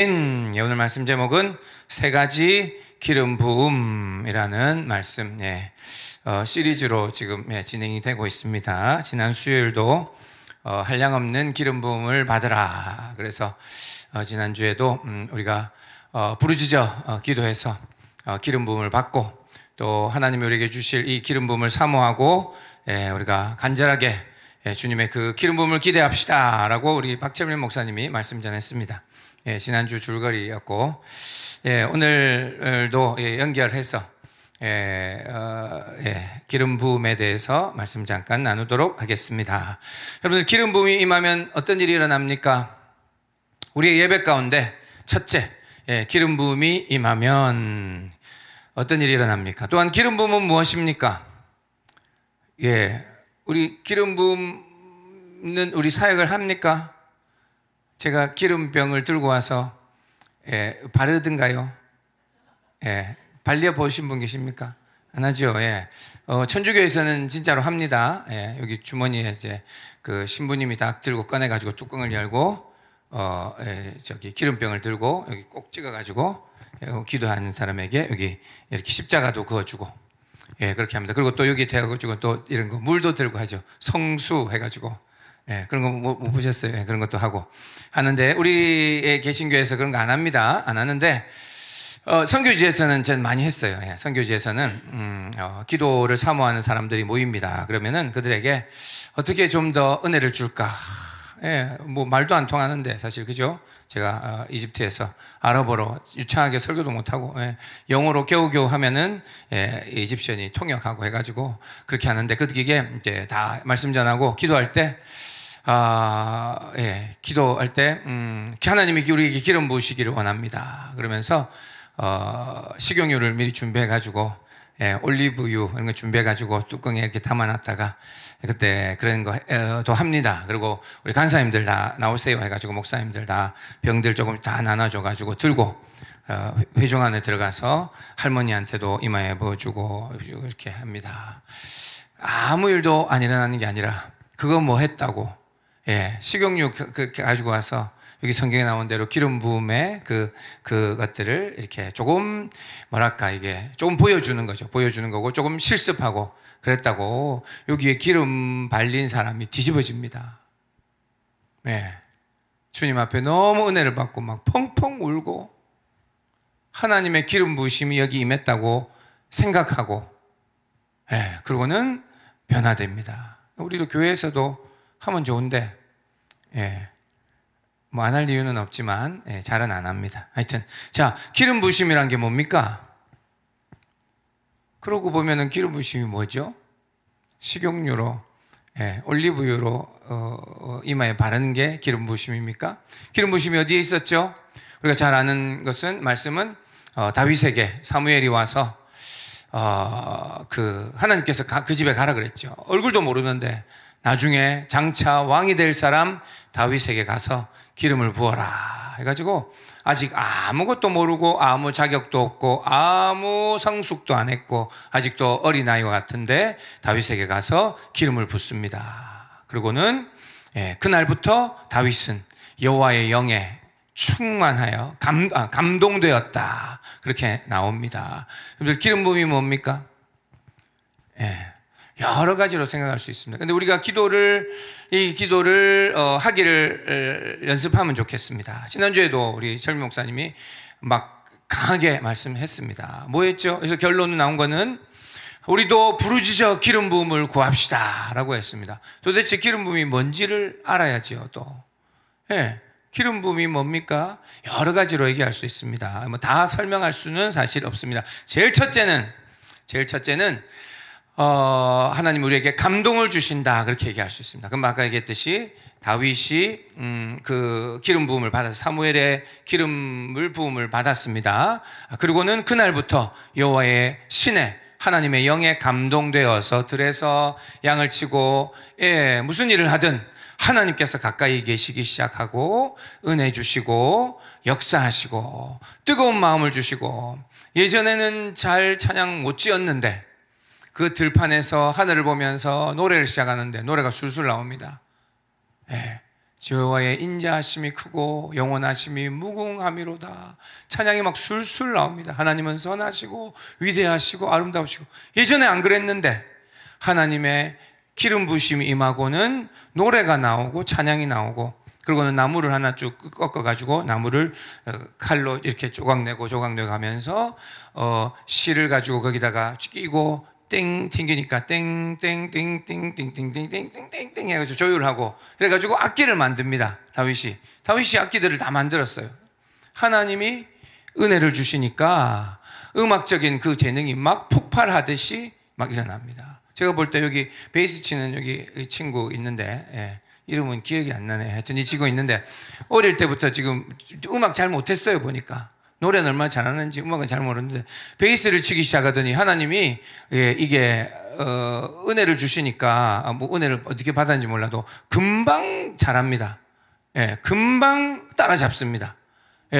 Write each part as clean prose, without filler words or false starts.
오늘 말씀 제목은 세 가지 기름 부음이라는 말씀, 시리즈로 지금 진행이 되고 있습니다. 지난 수요일도 한량없는 기름 부음을 받으라. 그래서 지난주에도 우리가 부르짖어 기도해서 기름 부음을 받고, 또 하나님이 우리에게 주실 이 기름 부음을 사모하고 우리가 간절하게 주님의 그 기름 부음을 기대합시다 라고 우리 박철민 목사님이 말씀 전했습니다. 지난주 줄거리였고, 오늘도 연결해서 기름 부음에 대해서 말씀 잠깐 나누도록 하겠습니다. 여러분들, 기름 부음이 임하면 어떤 일이 일어납니까? 우리의 예배 가운데 첫째, 기름 부음이 임하면 어떤 일이 일어납니까? 또한 기름 부음은 무엇입니까? 우리 기름 부음은 우리 사역을 합니까? 제가 기름병을 들고 와서 바르든가요? 발려 보신 분 계십니까? 안 하죠. 천주교에서는 진짜로 합니다. 여기 주머니에 이제 그 신부님이 딱 들고 꺼내가지고 뚜껑을 열고 저기 기름병을 들고 여기 꼭 찍어가지고 기도하는 사람에게 여기 이렇게 십자가도 그어주고, 그렇게 합니다. 그리고 또 여기 대가지고 또 이런 거 물도 들고 하죠. 성수 해가지고. 그런 거 못 보셨어요? 그런 것도 하고 하는데, 우리의 개신교에서 그런 거 안 합니다. 안 하는데, 선교지에서는 전 많이 했어요. 선교지에서는 기도를 사모하는 사람들이 모입니다. 그러면은 그들에게 어떻게 좀 더 은혜를 줄까? 뭐 말도 안 통하는데 사실, 그죠? 제가 이집트에서 아랍어로 유창하게 설교도 못하고 영어로 겨우겨우 하면은 이집션이 통역하고 해가지고 그렇게 하는데, 그게 이제 다 말씀 전하고 기도할 때 기도할 때 하나님이 우리에게 기름 부으시기를 원합니다. 그러면서 식용유를 미리 준비해가지고 올리브유 이런 거 준비해가지고 뚜껑에 이렇게 담아놨다가 그때 그런 거도 합니다. 그리고 우리 간사님들 다 나오세요 해가지고 목사님들 다 병들 조금 다 나눠줘가지고 들고 회중 안에 들어가서 할머니한테도 이마에 부어주고 이렇게 합니다. 아무 일도 안 일어나는 게 아니라, 그거 뭐 했다고 식용유 그렇게 가지고 와서 여기 성경에 나온 대로 기름 부음의 그것들을 이렇게 조금 뭐랄까, 이게 조금 보여주는 거죠. 보여주는 거고 조금 실습하고 그랬다고 여기에 기름 발린 사람이 뒤집어집니다. 주님 앞에 너무 은혜를 받고 막 펑펑 울고 하나님의 기름 부으심이 여기 임했다고 생각하고, 그러고는 변화됩니다. 우리도 교회에서도 하면 좋은데 뭐 안 할 이유는 없지만 잘은 안 합니다. 하여튼, 자, 기름 부으심이란 게 뭡니까? 그러고 보면은 기름 부으심이 뭐죠? 식용유로 올리브유로 이마에 바르는 게 기름 부으심입니까? 기름 부으심이 어디에 있었죠? 우리가 잘 아는 것은, 말씀은 다윗에게 사무엘이 와서 하나님께서 그 집에 가라 그랬죠. 얼굴도 모르는데 나중에 장차 왕이 될 사람 다윗에게 가서 기름을 부어라 해가지고, 아직 아무것도 모르고 아무 자격도 없고 아무 성숙도 안 했고 아직도 어린아이와 같은데 다윗에게 가서 기름을 붓습니다. 그리고는 그날부터 다윗은 여호와의 영에 충만하여 감동되었다, 그렇게 나옵니다. 여러분들, 기름 부음이 뭡니까? 여러 가지로 생각할 수 있습니다. 근데 우리가 이 기도를 하기를 연습하면 좋겠습니다. 지난주에도 우리 철민 목사님이 막 강하게 말씀했습니다. 뭐 했죠? 그래서 결론 나온 거는, 우리도 부르짖어 기름 부음을 구합시다 라고 했습니다. 도대체 기름 부음이 뭔지를 알아야지요. 또 기름 부음이 뭡니까? 여러 가지로 얘기할 수 있습니다. 뭐 다 설명할 수는 사실 없습니다. 제일 첫째는 하나님 우리에게 감동을 주신다, 그렇게 얘기할 수 있습니다. 그럼 아까 얘기했듯이 다윗이 그 기름 부음을 받아서 사무엘의 기름을 부음을 받았습니다. 그리고는 그날부터 여호와의 신에, 하나님의 영에 감동되어서 들에서 양을 치고 무슨 일을 하든 하나님께서 가까이 계시기 시작하고 은혜 주시고 역사하시고 뜨거운 마음을 주시고, 예전에는 잘 찬양 못 지었는데 그 들판에서 하늘을 보면서 노래를 시작하는데 노래가 술술 나옵니다. 여호와의 인자하심이 크고 영원하심이 무궁함이로다. 찬양이 막 술술 나옵니다. 하나님은 선하시고 위대하시고 아름다우시고. 예전에 안 그랬는데 하나님의 기름 부으심이 임하고는 노래가 나오고 찬양이 나오고, 그리고는 나무를 하나 쭉 꺾어가지고 나무를 칼로 이렇게 조각내고 하면서 실을 가지고 거기다가 끼고 땡 튕기니까 땡땡땡땡땡땡땡땡땡 해가지고 조율하고, 그래가지고 악기를 만듭니다. 다윗이 악기들을 다 만들었어요. 하나님이 은혜를 주시니까 음악적인 그 재능이 막 폭발하듯이 막 일어납니다. 제가 볼 때 여기 베이스 치는 여기 친구 있는데, 이름은 기억이 안 나네. 하여튼 이 친구 있는데 어릴 때부터 지금 음악 잘 못했어요. 보니까 노래는 얼마나 잘하는지 음악은 잘 모르는데 베이스를 치기 시작하더니 하나님이 이게 은혜를 주시니까, 뭐 은혜를 어떻게 받았는지 몰라도 금방 잘합니다. 금방 따라잡습니다.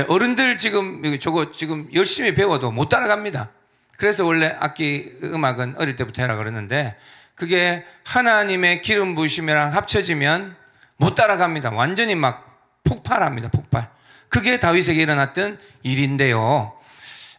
어른들 지금 저거 지금 열심히 배워도 못 따라갑니다. 그래서 원래 악기 음악은 어릴 때부터 해라 그러는데, 그게 하나님의 기름 부으심이랑 합쳐지면 못 따라갑니다. 완전히 막 폭발합니다. 폭발. 그게 다윗에게 일어났던 일인데요.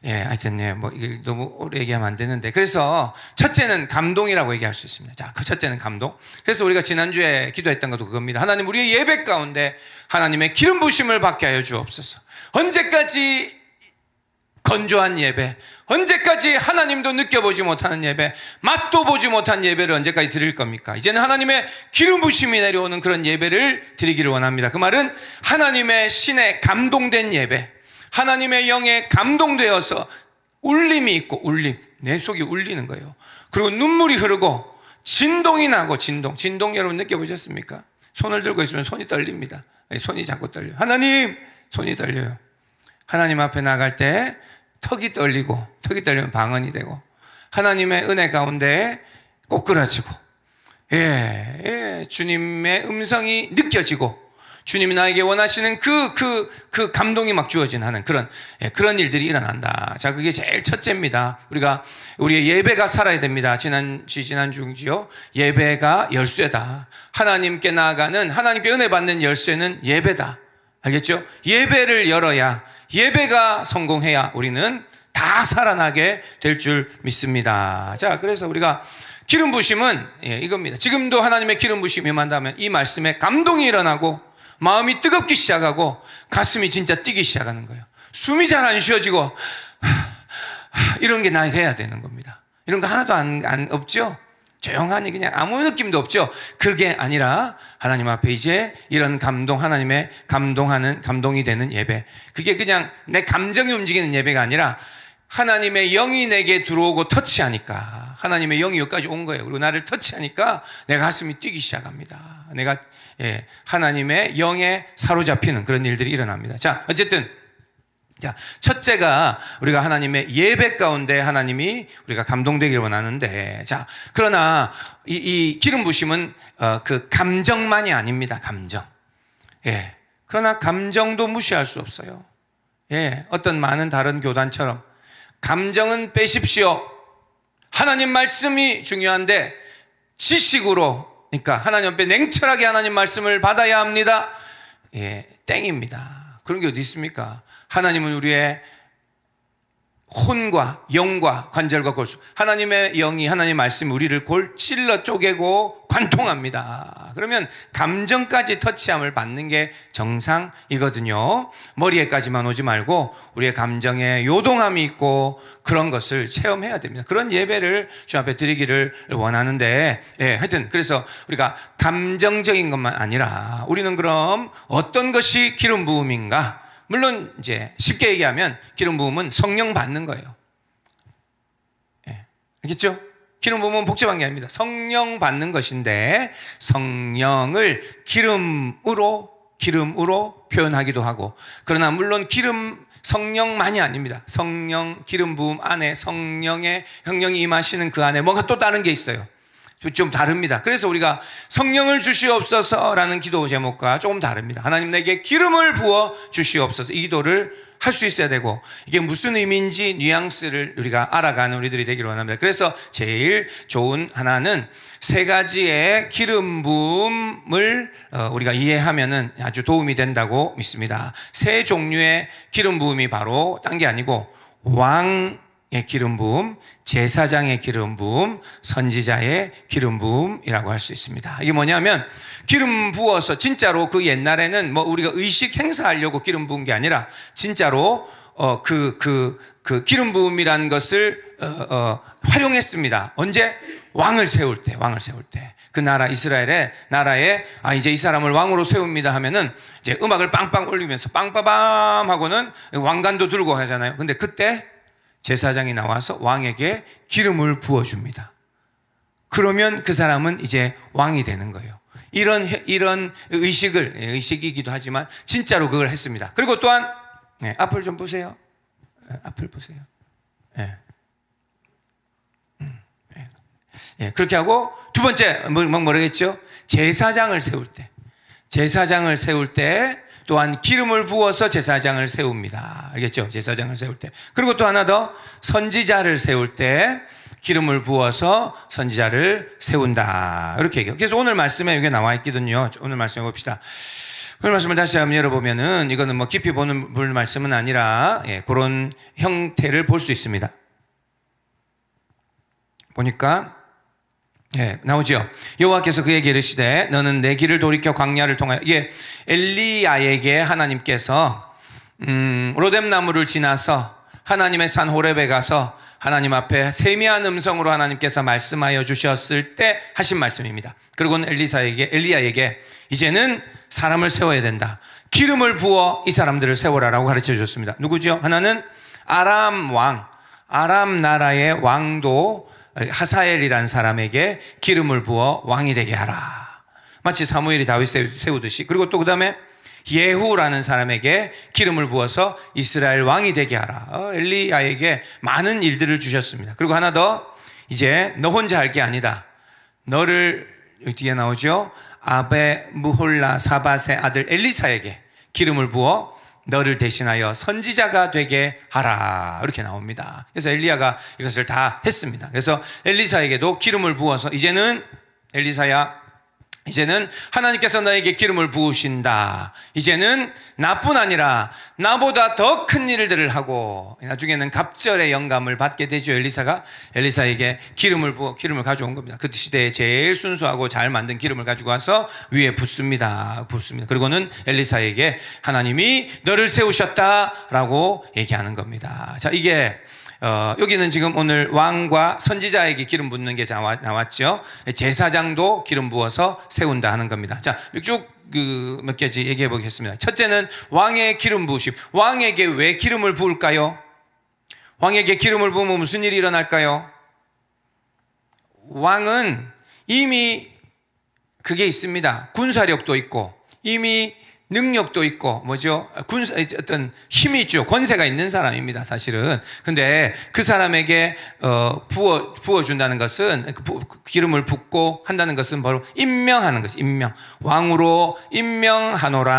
하여튼, 뭐, 이게 너무 오래 얘기하면 안 되는데. 그래서 첫째는 감동이라고 얘기할 수 있습니다. 자, 그 첫째는 감동. 그래서 우리가 지난주에 기도했던 것도 그겁니다. 하나님, 우리의 예배 가운데 하나님의 기름 부으심을 받게 하여 주옵소서. 언제까지 건조한 예배, 언제까지 하나님도 느껴보지 못하는 예배, 맛도 보지 못한 예배를 언제까지 드릴 겁니까? 이제는 하나님의 기름 부으심이 내려오는 그런 예배를 드리기를 원합니다. 그 말은 하나님의 신에 감동된 예배, 하나님의 영에 감동되어서 울림이 있고, 내 속이 울리는 거예요. 그리고 눈물이 흐르고 진동이 나고, 진동 여러분 느껴보셨습니까? 손을 들고 있으면 손이 떨립니다. 손이 자꾸 떨려요. 하나님, 손이 떨려요. 하나님 앞에 나갈 때 턱이 떨리면 방언이 되고, 하나님의 은혜 가운데 꼬꾸라지고, 주님의 음성이 느껴지고, 주님이 나에게 원하시는 그 감동이 막 주어진 하는 그런 일들이 일어난다. 자, 그게 제일 첫째입니다. 우리의 예배가 살아야 됩니다. 지난주지요. 예배가 열쇠다. 하나님께 나아가는, 하나님께 은혜 받는 열쇠는 예배다. 알겠죠? 예배를 열어야, 예배가 성공해야 우리는 다 살아나게 될 줄 믿습니다. 자, 그래서 우리가 기름 부심은 이겁니다. 지금도 하나님의 기름 부심이 임한다면 이 말씀에 감동이 일어나고 마음이 뜨겁기 시작하고 가슴이 진짜 뛰기 시작하는 거예요. 숨이 잘 안 쉬어지고 이런 게 나야 돼야 되는 겁니다. 이런 거 하나도 없죠? 조용하니 그냥 아무 느낌도 없죠? 그게 아니라 하나님 앞에 이제 이런 하나님의 감동이 되는 예배. 그게 그냥 내 감정이 움직이는 예배가 아니라 하나님의 영이 내게 들어오고 터치하니까, 하나님의 영이 여기까지 온 거예요. 그리고 나를 터치하니까 내 가슴이 뛰기 시작합니다. 내가 하나님의 영에 사로잡히는 그런 일들이 일어납니다. 자, 어쨌든 자, 첫째가 우리가 하나님의 예배 가운데 하나님이 우리가 감동되기를 원하는데, 자, 그러나 이 기름 부심은 그 감정만이 아닙니다. 감정. 그러나 감정도 무시할 수 없어요. 어떤 많은 다른 교단처럼 감정은 빼십시오. 하나님 말씀이 중요한데 지식으로, 그러니까 하나님 앞에 냉철하게 하나님 말씀을 받아야 합니다. 땡입니다. 그런 게 어디 있습니까? 하나님은 우리의 혼과 영과 관절과 골수, 하나님의 영이, 하나님의 말씀이 우리를 찔러 쪼개고 관통합니다. 그러면 감정까지 터치함을 받는 게 정상이거든요. 머리에까지만 오지 말고 우리의 감정에 요동함이 있고 그런 것을 체험해야 됩니다. 그런 예배를 주 앞에 드리기를 원하는데, 하여튼 그래서 우리가 감정적인 것만 아니라 우리는 그럼 어떤 것이 기름 부음인가? 물론 이제 쉽게 얘기하면 기름 부음은 성령 받는 거예요. 알겠죠? 기름 부음은 복잡한 게 아닙니다. 성령 받는 것인데 성령을 기름으로 표현하기도 하고, 그러나 물론 성령만이 아닙니다. 성령 기름 부음 안에 성령의 형령이 임하시는 그 안에 뭔가 또 다른 게 있어요. 좀 다릅니다. 그래서 우리가 성령을 주시옵소서라는 기도 제목과 조금 다릅니다. 하나님 내게 기름을 부어 주시옵소서, 이 기도를 할 수 있어야 되고, 이게 무슨 의미인지 뉘앙스를 우리가 알아가는 우리들이 되기를 원합니다. 그래서 제일 좋은 하나는 세 가지의 기름 부음을 우리가 이해하면은 아주 도움이 된다고 믿습니다. 세 종류의 기름 부음이 바로 딴 게 아니고 왕의 기름 부음, 제사장의 기름 부음, 선지자의 기름 부음이라고 할 수 있습니다. 이게 뭐냐면 기름 부어서 진짜로 그 옛날에는 뭐 우리가 의식 행사하려고 기름 부은 게 아니라 진짜로 그 기름 부음이라는 것을 활용했습니다. 언제? 왕을 세울 때. 그 나라 이스라엘의 나라에 이제 이 사람을 왕으로 세웁니다 하면은 이제 음악을 빵빵 올리면서 빵빠밤 하고는 왕관도 들고 하잖아요. 근데 그때 제사장이 나와서 왕에게 기름을 부어줍니다. 그러면 그 사람은 이제 왕이 되는 거예요. 이런 의식이기도 하지만 진짜로 그걸 했습니다. 그리고 또한 앞을 좀 보세요. 앞을 보세요. 그렇게 하고 두 번째 뭐라겠죠? 제사장을 세울 때 또한 기름을 부어서 제사장을 세웁니다. 알겠죠? 제사장을 세울 때. 그리고 또 하나 더, 선지자를 세울 때 기름을 부어서 선지자를 세운다. 이렇게 얘기해요. 그래서 오늘 말씀에 이게 나와 있거든요. 오늘 말씀 봅시다. 오늘 말씀을 다시 한번 열어보면은 이거는 뭐 깊이 볼 말씀은 아니라 그런 형태를 볼 수 있습니다. 보니까 나오죠. 여호와께서 그에게 이르시되 너는 내 길을 돌이켜 광야를 통하여, 이게 엘리야에게 하나님께서 로뎀나무를 지나서 하나님의 산 호렙에 가서 하나님 앞에 세미한 음성으로 하나님께서 말씀하여 주셨을 때 하신 말씀입니다. 그리고는 엘리야에게 이제는 사람을 세워야 된다. 기름을 부어 이 사람들을 세워라라고 가르쳐 주셨습니다. 누구죠? 하나는 아람 나라의 왕도 하사엘이라는 사람에게 기름을 부어 왕이 되게 하라. 마치 사무엘이 다윗을 세우듯이. 그리고 또 그 다음에 예후라는 사람에게 기름을 부어서 이스라엘 왕이 되게 하라. 엘리야에게 많은 일들을 주셨습니다. 그리고 하나 더, 이제 너 혼자 할 게 아니다. 너를, 여기 뒤에 나오죠. 아베 무홀라 사밧의 아들 엘리사에게 기름을 부어 너를 대신하여 선지자가 되게 하라. 이렇게 나옵니다. 그래서 엘리야가 이것을 다 했습니다. 그래서 엘리사에게도 기름을 부어서 이제는 엘리사야, 이제는 하나님께서 너에게 기름을 부으신다. 이제는 나뿐 아니라 나보다 더 큰 일들을 하고 나중에는 갑절의 영감을 받게 되죠. 엘리사에게 기름을 가져온 겁니다. 그 시대에 제일 순수하고 잘 만든 기름을 가지고 와서 위에 붓습니다. 그리고는 엘리사에게 하나님이 너를 세우셨다라고 얘기하는 겁니다. 자, 이게 여기는 지금 오늘 왕과 선지자에게 기름 붓는 게 나왔죠. 제사장도 기름 부어서 세운다 하는 겁니다. 자, 쭉 몇 가지 얘기해 보겠습니다. 첫째는 왕의 기름 부으심. 왕에게 왜 기름을 부을까요? 왕에게 기름을 부으면 무슨 일이 일어날까요? 왕은 이미 그게 있습니다. 군사력도 있고 이미 능력도 있고 어떤 힘이 있죠. 권세가 있는 사람입니다, 사실은. 근데 그 사람에게 부어준다는 것은, 기름을 붓고 한다는 것은 바로 임명하는 것이, 왕으로 임명하노라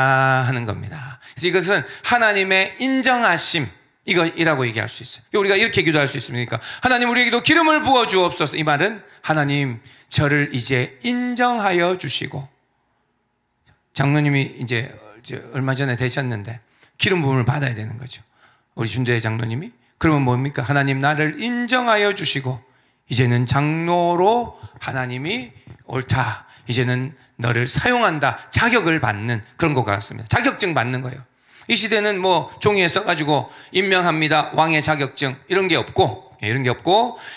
하는 겁니다. 그래서 이것은 하나님의 인정하심, 이라고 얘기할 수 있어요. 우리가 이렇게 기도할 수 있습니까? 하나님, 우리에게도 기름을 부어 주옵소서. 이 말은 하나님, 저를 이제 인정하여 주시고, 장로님이 이제 얼마 전에 되셨는데 기름 부음을 받아야 되는 거죠. 우리 준대 장로님이. 그러면 뭡니까? 하나님, 나를 인정하여 주시고 이제는 장로로 하나님이 옳다, 이제는 너를 사용한다, 자격을 받는 그런 것 같습니다. 자격증 받는 거예요. 이 시대는 뭐 종이에 써가지고 임명합니다, 왕의 자격증, 이런 게 없고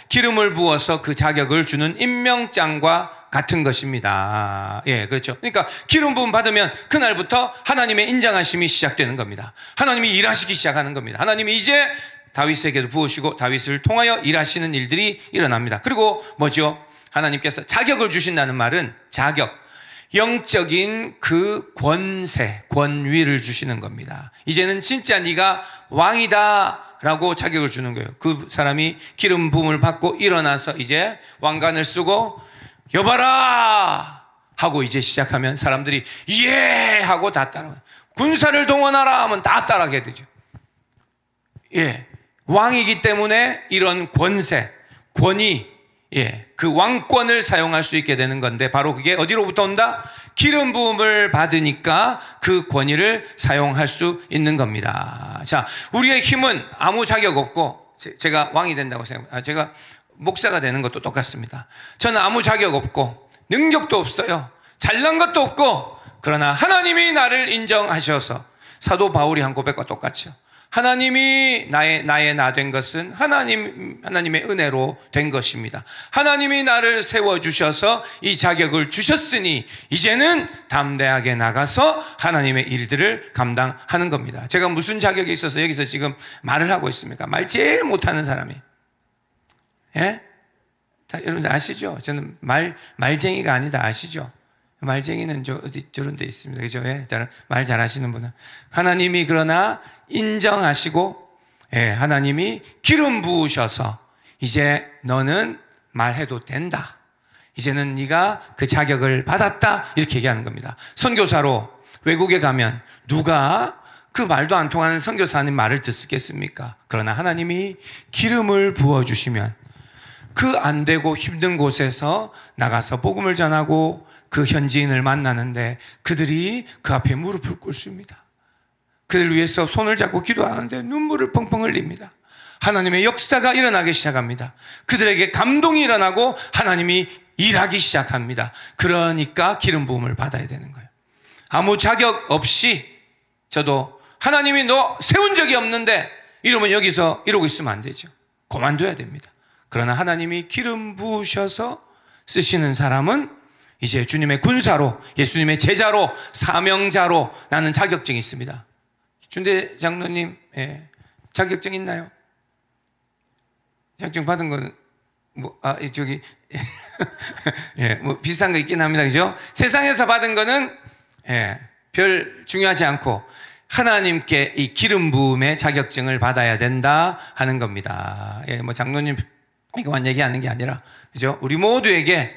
기름을 부어서 그 자격을 주는 임명장과 같은 것입니다. 그렇죠. 그러니까 기름 부음 받으면 그날부터 하나님의 인정하심이 시작되는 겁니다. 하나님이 일하시기 시작하는 겁니다. 하나님이 이제 다윗에게도 부으시고 다윗을 통하여 일하시는 일들이 일어납니다. 그리고 뭐죠? 하나님께서 자격을 주신다는 말은 영적인 그 권세, 권위를 주시는 겁니다. 이제는 진짜 네가 왕이다 라고 자격을 주는 거예요. 그 사람이 기름 부음을 받고 일어나서 이제 왕관을 쓰고 여봐라 하고 이제 시작하면 사람들이 예 하고 다 따라와요. 군사를 동원하라 하면 다 따라가게 되죠. 예, 왕이기 때문에 이런 권세, 권위, 예, 그 왕권을 사용할 수 있게 되는 건데 바로 그게 어디로부터 온다? 기름 부음을 받으니까 그 권위를 사용할 수 있는 겁니다. 자, 우리의 힘은 아무 자격 없고 제가 왕이 된다고 생각합니다. 제가 목사가 되는 것도 똑같습니다. 저는 아무 자격 없고 능력도 없어요. 잘난 것도 없고 그러나 하나님이 나를 인정하셔서 사도 바울이 한 고백과 똑같죠. 하나님이 나의 나 된 것은 하나님의 은혜로 된 것입니다. 하나님이 나를 세워주셔서 이 자격을 주셨으니 이제는 담대하게 나가서 하나님의 일들을 감당하는 겁니다. 제가 무슨 자격이 있어서 여기서 지금 말을 하고 있습니까? 말 제일 못하는 사람이. 예? 여러분들 아시죠? 저는 말쟁이가 아니다 아시죠? 말쟁이는 어디 저런 데 있습니다. 그죠? 예, 말 잘하시는 분은. 하나님이 그러나 인정하시고, 예, 하나님이 기름 부으셔서 이제 너는 말해도 된다. 이제는 네가 그 자격을 받았다. 이렇게 얘기하는 겁니다. 선교사로 외국에 가면 누가 그 말도 안 통하는 선교사님 말을 듣겠습니까? 그러나 하나님이 기름을 부어주시면 그 안 되고 힘든 곳에서 나가서 복음을 전하고 그 현지인을 만나는데 그들이 그 앞에 무릎을 꿇습니다. 그들 위해서 손을 잡고 기도하는데 눈물을 펑펑 흘립니다. 하나님의 역사가 일어나기 시작합니다. 그들에게 감동이 일어나고 하나님이 일하기 시작합니다. 그러니까 기름 부음을 받아야 되는 거예요. 아무 자격 없이 저도 하나님이 너 세운 적이 없는데 이러면 여기서 이러고 있으면 안 되죠. 그만둬야 됩니다. 그러나 하나님이 기름 부으셔서 쓰시는 사람은 이제 주님의 군사로, 예수님의 제자로, 사명자로 나는 자격증이 있습니다. 준대 장로님, 예, 자격증 있나요? 자격증 받은 건 예, 비슷한 거 있긴 합니다. 그죠? 세상에서 받은 거는, 예, 별 중요하지 않고 하나님께 이 기름 부음의 자격증을 받아야 된다 하는 겁니다. 예, 장로님 이거만 얘기하는 게 아니라, 그죠? 우리 모두에게,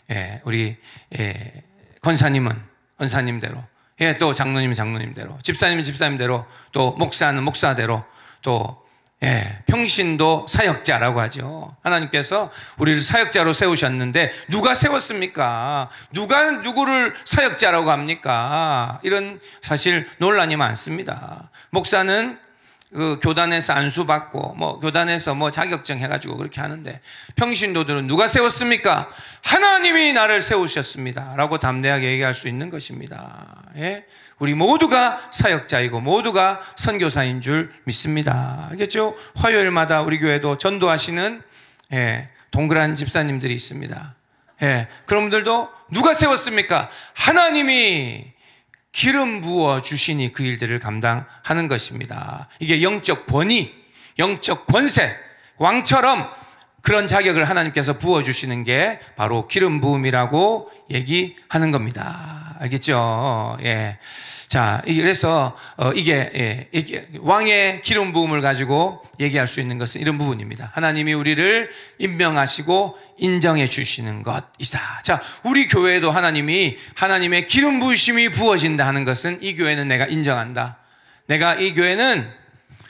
예, 우리, 예, 권사님은 권사님대로, 예, 또 장로님은 장로님대로, 집사님은 집사님대로, 또 목사는 목사대로, 또, 예, 평신도 사역자라고 하죠. 하나님께서 우리를 사역자로 세우셨는데 누가 세웠습니까? 누가 누구를 사역자라고 합니까? 이런 사실 논란이 많습니다. 목사는 그 교단에서 안수받고 교단에서 자격증 해가지고 그렇게 하는데 평신도들은 누가 세웠습니까? 하나님이 나를 세우셨습니다 라고 담대하게 얘기할 수 있는 것입니다. 예? 우리 모두가 사역자이고 모두가 선교사인 줄 믿습니다. 알겠죠? 화요일마다 우리 교회도 전도하시는, 예, 동그란 집사님들이 있습니다. 예, 그런 분들도 누가 세웠습니까? 하나님이 기름 부어 주시니 그 일들을 감당하는 것입니다. 이게 영적 권위, 영적 권세, 왕처럼 그런 자격을 하나님께서 부어 주시는 게 바로 기름 부음이라고 얘기하는 겁니다. 알겠죠? 예. 자, 그래서 이게 왕의 기름 부음을 가지고 얘기할 수 있는 것은 이런 부분입니다. 하나님이 우리를 임명하시고 인정해 주시는 것이다. 자, 우리 교회에도 하나님의 기름 부으심이 부어진다 하는 것은 이 교회는 내가 인정한다. 내가 이 교회는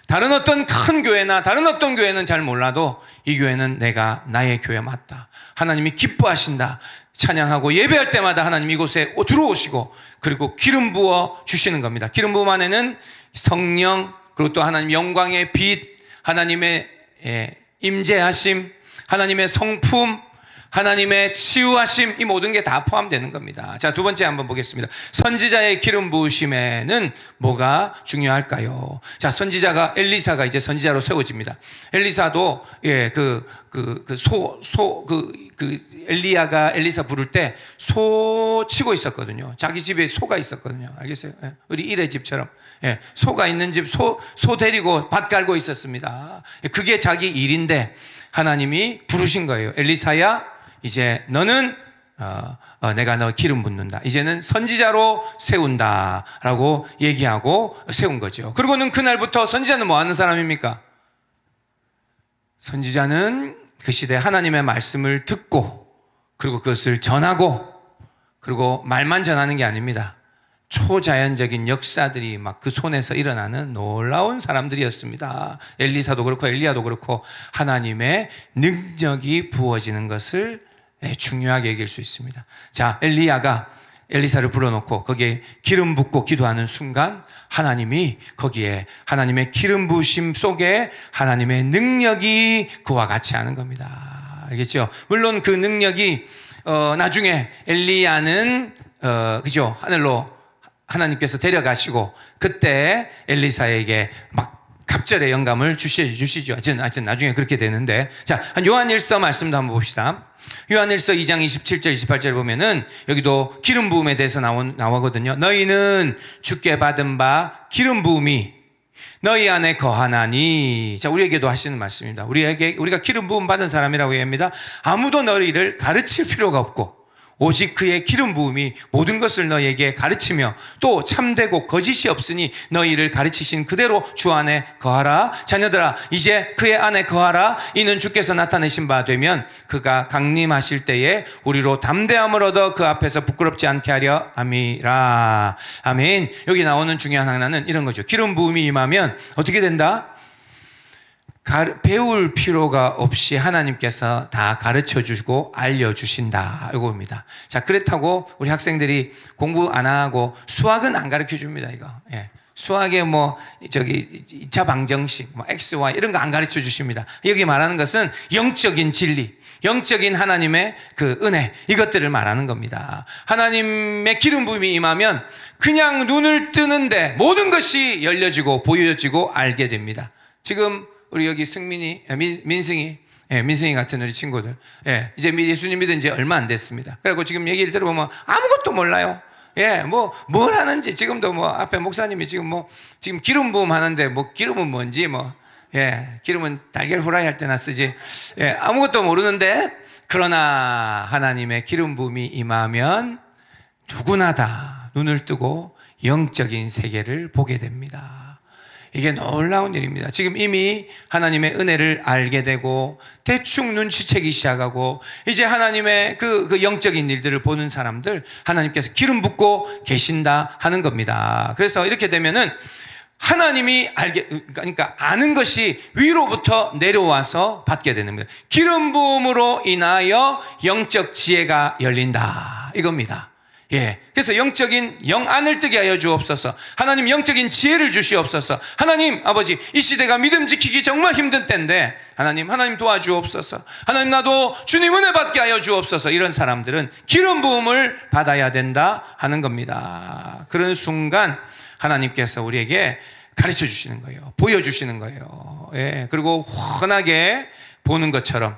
다른 어떤 큰 교회나 다른 어떤 교회는 잘 몰라도 이 교회는 나의 교회 맞다. 하나님이 기뻐하신다. 찬양하고 예배할 때마다 하나님 이곳에 들어오시고 그리고 기름 부어 주시는 겁니다. 기름 부음 안에는 성령, 그리고 또 하나님 영광의 빛, 하나님의 임재하심, 하나님의 성품, 하나님의 치유하심, 이 모든 게 다 포함되는 겁니다. 자, 두 번째 한번 보겠습니다. 선지자의 기름 부으심에는 뭐가 중요할까요? 자, 선지자가 엘리사가 이제 선지자로 세워집니다. 엘리사도 엘리야가 엘리사 부를 때 소 치고 있었거든요. 자기 집에 소가 있었거든요. 알겠어요? 예, 우리 일의 집처럼, 예, 소가 있는 집 소 데리고 밭 갈고 있었습니다. 그게 자기 일인데 하나님이 부르신 거예요. 엘리사야, 이제 너는 내가 너 기름 붓는다. 이제는 선지자로 세운다라고 얘기하고 세운 거죠. 그리고는 그날부터 선지자는 뭐 하는 사람입니까? 선지자는 그 시대 하나님의 말씀을 듣고 그리고 그것을 전하고, 그리고 말만 전하는 게 아닙니다. 초자연적인 역사들이 막 그 손에서 일어나는 놀라운 사람들이었습니다. 엘리사도 그렇고 엘리야도 그렇고 하나님의 능력이 부어지는 것을 중요하게 여길 수 있습니다. 자, 엘리야가 엘리사를 불러놓고 거기에 기름 붓고 기도하는 순간 하나님이 거기에 하나님의 기름 부으심 속에 하나님의 능력이 그와 같이 하는 겁니다. 알겠죠? 물론 그 능력이 나중에 엘리야는 그죠? 하늘로 하나님께서 데려가시고 그때 엘리사에게 막 갑절의 영감을 주시죠. 하여튼 나중에 그렇게 되는데, 자, 요한일서 말씀도 한번 봅시다. 요한일서 2장 27절 28절 보면은 여기도 기름 부음에 대해서 나오거든요. 너희는 주께 받은 바 기름 부음이 너희 안에 거하나니. 자, 우리에게도 하시는 말씀입니다. 우리가 기름 부음 받은 사람이라고 얘기합니다. 아무도 너희를 가르칠 필요가 없고 오직 그의 기름 부음이 모든 것을 너희에게 가르치며 또 참되고 거짓이 없으니 너희를 가르치신 그대로 주 안에 거하라. 자녀들아, 이제 그의 안에 거하라. 이는 주께서 나타내신 바 되면 그가 강림하실 때에 우리로 담대함을 얻어 그 앞에서 부끄럽지 않게 하려 함이라. 아멘. 여기 나오는 중요한 하나는 이런 거죠. 기름 부음이 임하면 어떻게 된다? 배울 필요가 없이 하나님께서 다 가르쳐 주시고 알려주신다, 이겁니다. 자, 그렇다고 우리 학생들이 공부 안 하고 수학은 안 가르쳐 줍니다, 이거. 예. 수학에 2차 방정식, X, Y 이런 거 안 가르쳐 주십니다. 여기 말하는 것은 영적인 진리, 영적인 하나님의 그 은혜, 이것들을 말하는 겁니다. 하나님의 기름 부음이 임하면 그냥 눈을 뜨는데 모든 것이 열려지고 보여지고 알게 됩니다. 지금 우리 여기 승민이, 민승이 같은 우리 친구들, 이제 예수님 믿은 지 얼마 안 됐습니다. 그리고 지금 얘기를 들어보면 아무것도 몰라요. 뭘 하는지, 지금도 앞에 목사님이 지금 기름 부음 하는데, 기름은 뭔지, 기름은 달걀 후라이 할 때나 쓰지, 아무것도 모르는데, 그러나 하나님의 기름 부음이 임하면 누구나 다 눈을 뜨고 영적인 세계를 보게 됩니다. 이게 놀라운 일입니다. 지금 이미 하나님의 은혜를 알게 되고 대충 눈치채기 시작하고 이제 하나님의 그 영적인 일들을 보는 사람들 하나님께서 기름 붓고 계신다 하는 겁니다. 그래서 이렇게 되면은 하나님이 그러니까 아는 것이 위로부터 내려와서 받게 되는 거예요. 기름 부음으로 인하여 영적 지혜가 열린다, 이겁니다. 그래서 영적인 영안을 뜨게 하여 주옵소서. 하나님 영적인 지혜를 주시옵소서. 하나님 아버지, 이 시대가 믿음 지키기 정말 힘든 때인데 하나님 도와주옵소서. 하나님, 나도 주님 은혜 받게 하여 주옵소서. 이런 사람들은 기름 부음을 받아야 된다 하는 겁니다. 그런 순간 하나님께서 우리에게 가르쳐 주시는 거예요. 보여주시는 거예요. 그리고 훤하게 보는 것처럼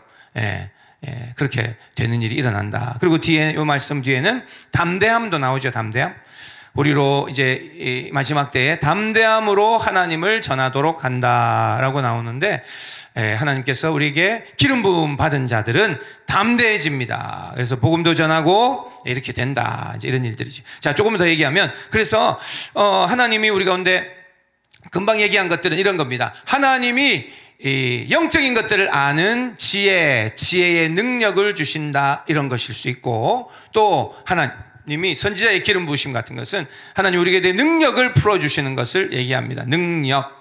그렇게 되는 일이 일어난다. 그리고 뒤에, 이 말씀 뒤에는 담대함도 나오죠. 담대함. 우리로 이제 마지막 때에 담대함으로 하나님을 전하도록 한다라고 나오는데, 하나님께서 우리에게 기름 부음 받은 자들은 담대해집니다. 그래서 복음도 전하고 이렇게 된다. 이제 이런 일들이지. 자, 조금 더 얘기하면, 그래서 하나님이 우리 가운데 금방 얘기한 것들은 이런 겁니다. 하나님이 이 영적인 것들을 아는 지혜의 능력을 주신다, 이런 것일 수 있고, 또 하나님이 선지자의 기름 부으심 같은 것은 하나님 우리에게 대해 능력을 풀어주시는 것을 얘기합니다. 능력.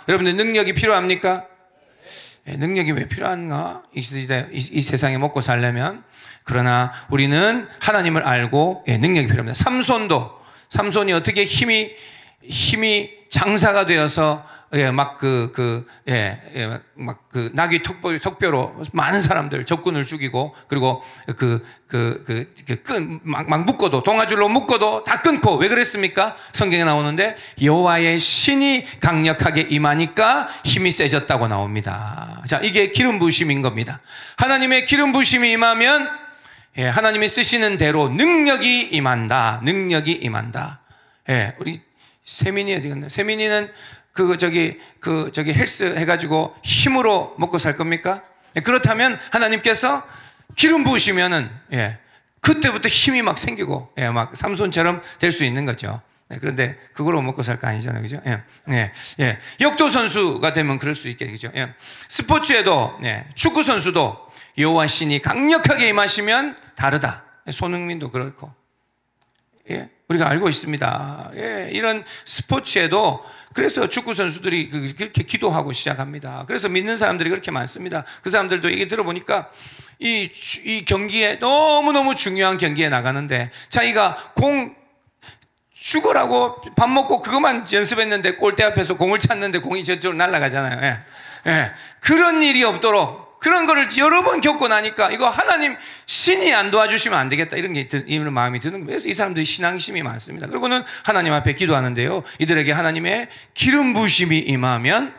여러분들 능력이 필요합니까? 능력이 왜 필요한가? 이 세상에 먹고 살려면. 그러나 우리는 하나님을 알고 능력이 필요합니다. 삼손이 어떻게 힘이 장사가 되어서 나귀 턱뼈로 많은 사람들 적군을 죽이고, 그리고 막 묶어도, 동아줄로 묶어도 다 끊고. 왜 그랬습니까? 성경에 나오는데 여호와의 신이 강력하게 임하니까 힘이 세졌다고 나옵니다. 자, 이게 기름 부으심인 겁니다. 하나님의 기름 부으심이 임하면 하나님이 쓰시는 대로 능력이 임한다. 우리 세민이 어디 갔나? 세민이는 저기 헬스 해가지고 힘으로 먹고 살 겁니까? 그렇다면 하나님께서 기름 부으시면은, 그때부터 힘이 막 생기고, 막 삼손처럼 될 수 있는 거죠. 그런데 그걸로 먹고 살 거 아니잖아요. 그죠? 역도 선수가 되면 그럴 수 있게, 그죠? 스포츠에도, 축구 선수도 여호와 신이 강력하게 임하시면 다르다. 손흥민도 그렇고, 예, 우리가 알고 있습니다. 예, 이런 스포츠에도 그래서 축구 선수들이 그렇게 기도하고 시작합니다. 그래서 믿는 사람들이 그렇게 많습니다. 그 사람들도 얘기 들어보니까 이 경기에 너무너무 중요한 경기에 나가는데 자기가 공 죽으라고 밥 먹고 그것만 연습했는데 골대 앞에서 공을 찾는데 공이 저쪽으로 날아가잖아요. 예. 예. 그런 일이 없도록 그런 거를 여러 번 겪고 나니까 이거 하나님 신이 안 도와주시면 안 되겠다 이런 마음이 드는 거예요. 그래서 이 사람들이 신앙심이 많습니다. 그리고는 하나님 앞에 기도하는데요, 이들에게 하나님의 기름 부으심이 임하면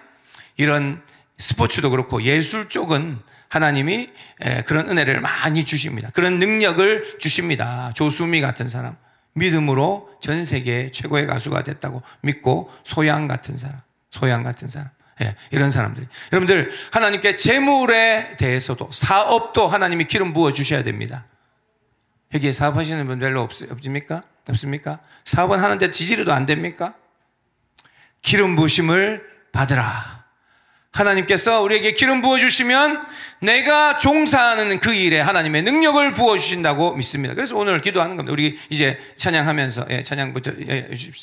이런 스포츠도 그렇고 예술 쪽은 하나님이 그런 은혜를 많이 주십니다. 그런 능력을 주십니다. 조수미 같은 사람, 믿음으로 전 세계 최고의 가수가 됐다고 믿고 소양 같은 사람, 예, 이런 사람들이. 여러분들, 하나님께 재물에 대해서도 사업도 하나님이 기름 부어 주셔야 됩니다. 여기에 사업하시는 분 별로 없습니까? 사업은 하는데 지지리도 안 됩니까? 기름 부으심을 받으라. 하나님께서 우리에게 기름 부어주시면 내가 종사하는 그 일에 하나님의 능력을 부어주신다고 믿습니다. 그래서 오늘 기도하는 겁니다. 우리 이제 찬양하면서,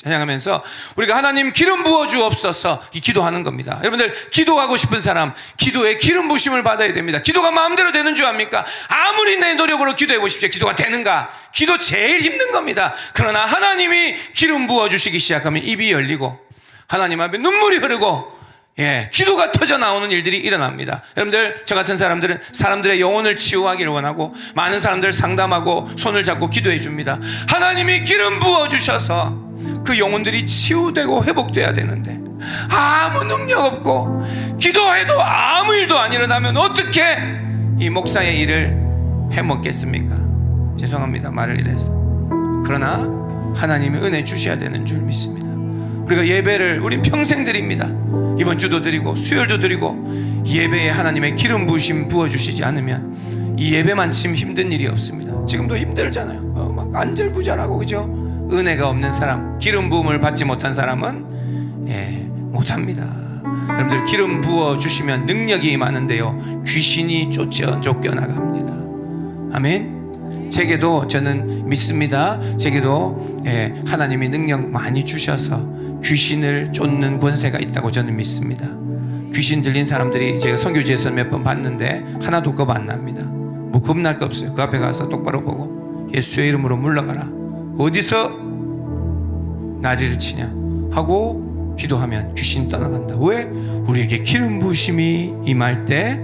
찬양하면서 우리가 하나님 기름 부어주옵소서 기도하는 겁니다. 여러분들, 기도하고 싶은 사람, 기도에 기름 부으심을 받아야 됩니다. 기도가 마음대로 되는 줄 압니까? 아무리 내 노력으로 기도해 보십시오. 기도가 되는가? 기도 제일 힘든 겁니다. 그러나 하나님이 기름 부어주시기 시작하면 입이 열리고 하나님 앞에 눈물이 흐르고, 예, 기도가 터져 나오는 일들이 일어납니다. 여러분들, 저 같은 사람들은 사람들의 영혼을 치유하기를 원하고 많은 사람들 상담하고 손을 잡고 기도해 줍니다. 하나님이 기름 부어주셔서 그 영혼들이 치유되고 회복돼야 되는데 아무 능력 없고 기도해도 아무 일도 안 일어나면 어떻게 이 목사의 일을 해먹겠습니까? 죄송합니다, 말을 이래서. 그러나 하나님이 은혜 주셔야 되는 줄 믿습니다. 우리가 예배를 우린 평생 드립니다. 이번 주도 드리고 수요일도 드리고, 예배에 하나님의 기름 부으심 부어주시지 않으면 이 예배만큼 힘든 일이 없습니다. 지금도 힘들잖아요. 막 안절부절하고, 그죠? 은혜가 없는 사람, 기름 부음을 받지 못한 사람은 못합니다. 여러분들, 기름 부어주시면 능력이 임하는데요, 귀신이 쫓겨나갑니다. 아멘. 제게도, 저는 믿습니다. 제게도 하나님이 능력 많이 주셔서 귀신을 쫓는 권세가 있다고 저는 믿습니다. 귀신 들린 사람들이 제가 선교지에서 몇 번 봤는데 하나도 겁 안 납니다. 뭐 겁날 거 없어요. 그 앞에 가서 똑바로 보고 예수의 이름으로 물러가라, 어디서 나리를 치냐 하고 기도하면 귀신이 떠나간다. 왜? 우리에게 기름 부으심이 임할 때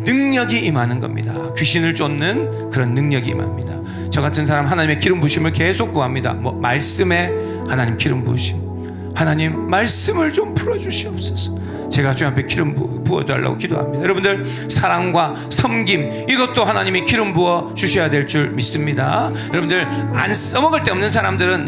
능력이 임하는 겁니다. 귀신을 쫓는 그런 능력이 임합니다. 저 같은 사람 하나님의 기름 부으심을 계속 구합니다. 말씀에 하나님 기름 부으심, 하나님 말씀을 좀 풀어주시옵소서. 제가 주님 앞에 기름 부어달라고 기도합니다. 여러분들, 사랑과 섬김, 이것도 하나님이 기름 부어 주셔야 될 줄 믿습니다. 여러분들, 안 써먹을 데 없는 사람들은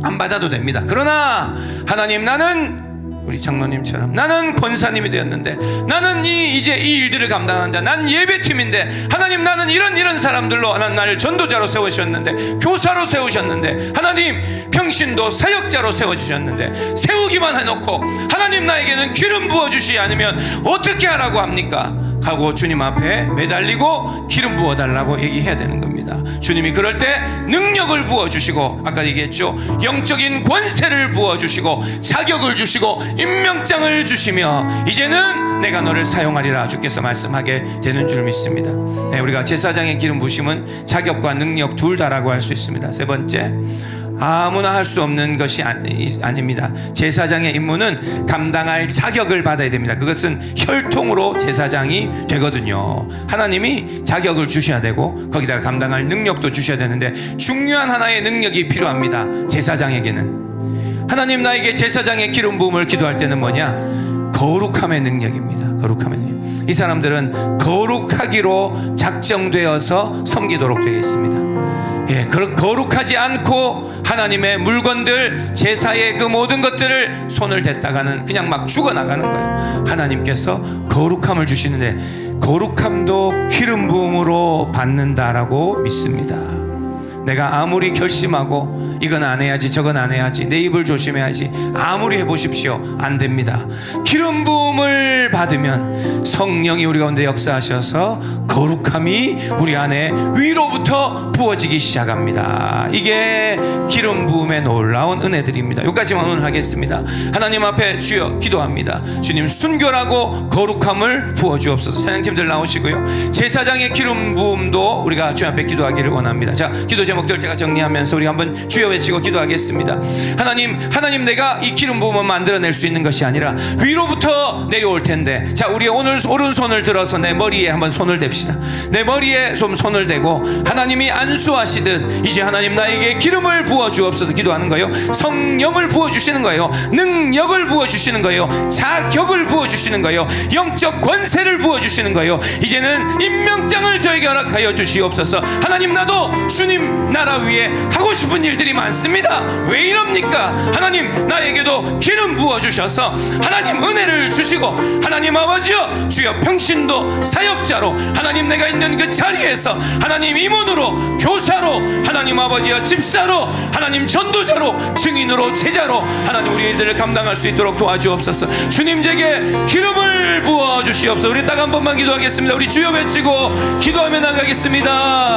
안 받아도 됩니다. 그러나 하나님, 나는 우리 장로님처럼 나는 권사님이 되었는데, 나는 이제 이 일들을 감당한다, 난 예배팀인데 하나님, 나는 이런 사람들로 하나님 나를 전도자로 세우셨는데, 교사로 세우셨는데, 하나님 평신도 사역자로 세워주셨는데, 세우기만 해놓고 하나님 나에게는 기름 부어주시지 않으면 어떻게 하라고 합니까? 하고 주님 앞에 매달리고 기름 부어달라고 얘기해야 되는 겁니다. 주님이 그럴 때 능력을 부어주시고, 아까 얘기했죠, 영적인 권세를 부어주시고 자격을 주시고 임명장을 주시며, 이제는 내가 너를 사용하리라 주께서 말씀하게 되는 줄 믿습니다. 우리가 제사장의 기름 부으심은 자격과 능력 둘 다라고 할 수 있습니다. 세 번째, 아무나 할 수 없는 것이 아닙니다. 제사장의 임무는 감당할 자격을 받아야 됩니다. 그것은 혈통으로 제사장이 되거든요. 하나님이 자격을 주셔야 되고 거기다가 감당할 능력도 주셔야 되는데, 중요한 하나의 능력이 필요합니다. 제사장에게는 하나님, 나에게 제사장의 기름 부음을 기도할 때는 뭐냐? 거룩함의 능력입니다. 거룩함의 능력. 이 사람들은 거룩하기로 작정되어서 섬기도록 되어 있습니다. 거룩하지 않고 하나님의 물건들, 제사의 그 모든 것들을 손을 댔다가는 그냥 막 죽어나가는 거예요. 하나님께서 거룩함을 주시는데, 거룩함도 기름 부음으로 받는다라고 믿습니다. 내가 아무리 결심하고 이건 안 해야지 저건 안 해야지 내 입을 조심해야지 아무리 해보십시오 안 됩니다. 기름 부음을 받으면 성령이 우리 가운데 역사하셔서 거룩함이 우리 안에 위로부터 부어지기 시작합니다. 이게 기름 부음의 놀라운 은혜들입니다. 여기까지만 오늘 하겠습니다. 하나님 앞에 주여 기도합니다. 주님 순결하고 거룩함을 부어주옵소서. 사장님들 나오시고요. 제사장의 기름 부음도 우리가 주님 앞에 기도하기를 원합니다. 자, 기도 제목들 제가 정리하면서 우리 한번 주여 외치고 기도하겠습니다. 하나님 내가 이 기름 부음을 만들어낼 수 있는 것이 아니라 위로부터 내려올 텐데, 자, 우리 오늘 오른손을 들어서 내 머리에 한번 손을 댑시다. 내 머리에 좀 손을 대고 하나님이 안수하시듯 이제 하나님 나에게 기름을 부어주옵소서 기도하는 거예요. 성령을 부어주시는 거예요. 능력을 부어주시는 거예요. 자격을 부어주시는 거예요. 영적 권세를 부어주시는 거예요. 이제는 임명장을 저에게 허락하여 주시옵소서. 하나님 나도 주님 나라 위에 하고 싶은 일들이 많습니다. 왜 이럽니까? 하나님 나에게도 기름 부어주셔서 하나님 은혜를 주시고 하나님 아버지여 주여 평신도 사역자로 하나님 내가 있는 그 자리에서 하나님 임원으로 교사로 하나님 아버지여 집사로 하나님 전도자로 증인으로 제자로 하나님 우리 일들을 감당할 수 있도록 도와주옵소서. 주님 제게 기름을 부어주시옵소서. 우리 딱 한 번만 기도하겠습니다. 우리 주여 외치고 기도하며 나가겠습니다.